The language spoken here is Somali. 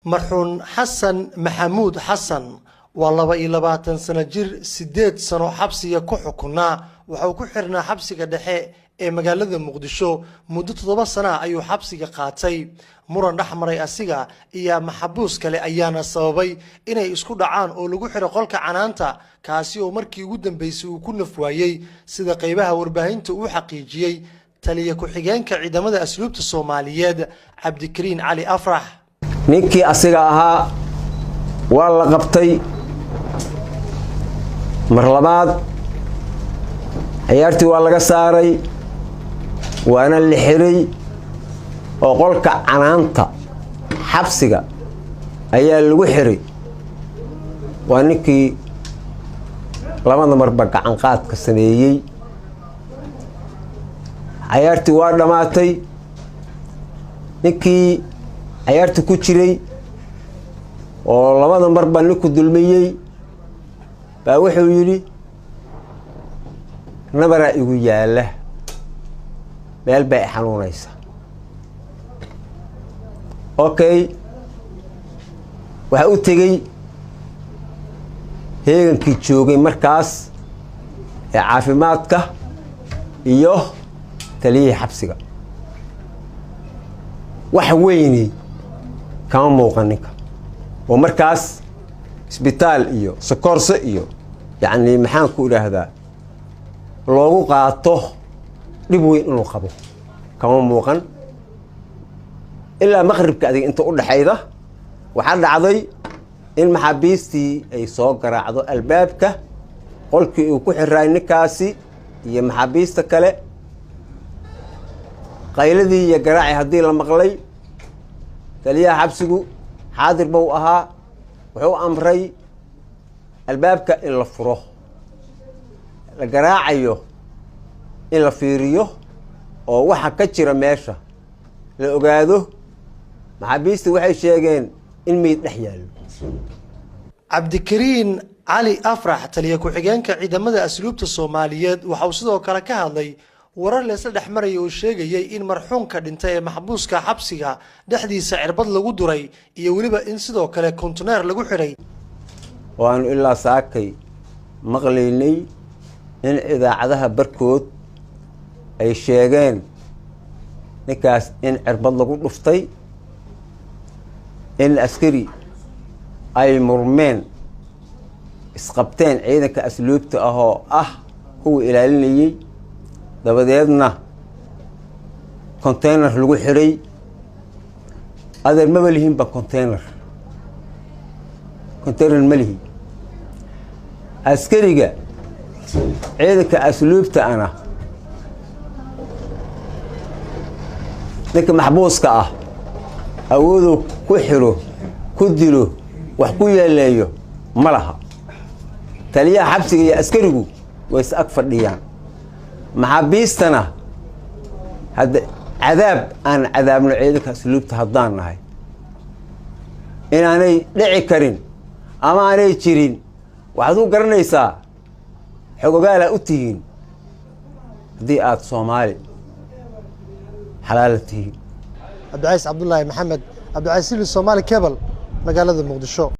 marxuun xasan maxamuud xasan waa 22 sano jir 8 sano xabsiga ku xukunaa waxa uu ku xirnaa xabsiga dhexe ee magaalada Muqdisho muddo 7 sano ayuu xabsiga qaatay muran dhaxmaray asiga iyo maxbuus kale ayaana sababay inay isku dhacaan oo lagu xiro qolka canaanta kaasi oo markii ugu dambeysay uu ku nafwaayay sida qaybaha warbaahinta uu xaqiijiyay taliye ku xigeenka ciidamada asluubta Soomaaliyeed Cabdikariin Cali Afrax ninkii asiga ahaa waa la qabtay mar labaad ciyaartii waa laga saaray waana la xiray oo qolka canaanta xabsiga ayaa lagu xiray waa ninkii labada marba gacan qaadka sameeyay ciyaartii waa dhamaatay ninkii ciyaartii ku jiray oo labada marba ninku dulmiyay baa wuxuu yiri nabara igu yaala meel bay xanuunaysa okay waxa uu tagay heegankii joogay markaas ee caafimaadka iyo taliyay xabsiga wax weyni kama muuqan ninka oo markaas isbitaal iyo sokorso iyo yani maxaan ku iraahdaa loogu qaato dib weyn inuu qabo kama muuqan ilaa maqribka adiga inta u dhaxayda waxa dhacday in maxaabiistii ay soo garaacdo albaabka qolkii uu ku xiray ninkaasi iyo maxaabiista kale qayladii iyo garaaci hadii la maqlay taliyaha xabsigu xaadir buu ahaa wuxuu amray albaabka in la furo la garaacayo in la fiiriyo oo waxa ka jira meesha la ogaado maxaabiista waxay sheegeen in meed dhex yaalo Cabdikariin Cali Afrax taliye ku xigeenka ciidamada asluubta Soomaaliyeed waxa uu sidoo kale ka hadlay warar la isla dhaxmaray oo sheegayay in marxuunka dhintay ee maxbuuska xabsiga dhexdiisa cirbad lagu duray iyo waliba in sidoo kale kontener lagu xiray waan ilaa saakay maqlaynay in idaacadaha barkood ay sheegeen ninkaas in cirbad lagu dhuftay in askari ay murmeen isqabteen ciidanka asluubta ahoo kuwa ilaalinayay dabadeedna container lagu xiray adeer ma balihin ba container malihi askariga ciidanka asluubta ana ninka maxbuuska awoodo ku xiro ku dilo wax ku yeeleeyo malaha taliyaha xabsiga iyo askarigu way is ag fadhiyaan maxaabiistana hada cadaab aan cadaabno ciidanka asluubta haddaan nahay inaanay dhici karin ama aanay jirin waxaad u garanaysaa xogogaala u tihiin haddii aad Soomaali xalaal tihiin Abdulaahi Maxamed Abdulaahi Soomaali Cable magaalada Muqdisho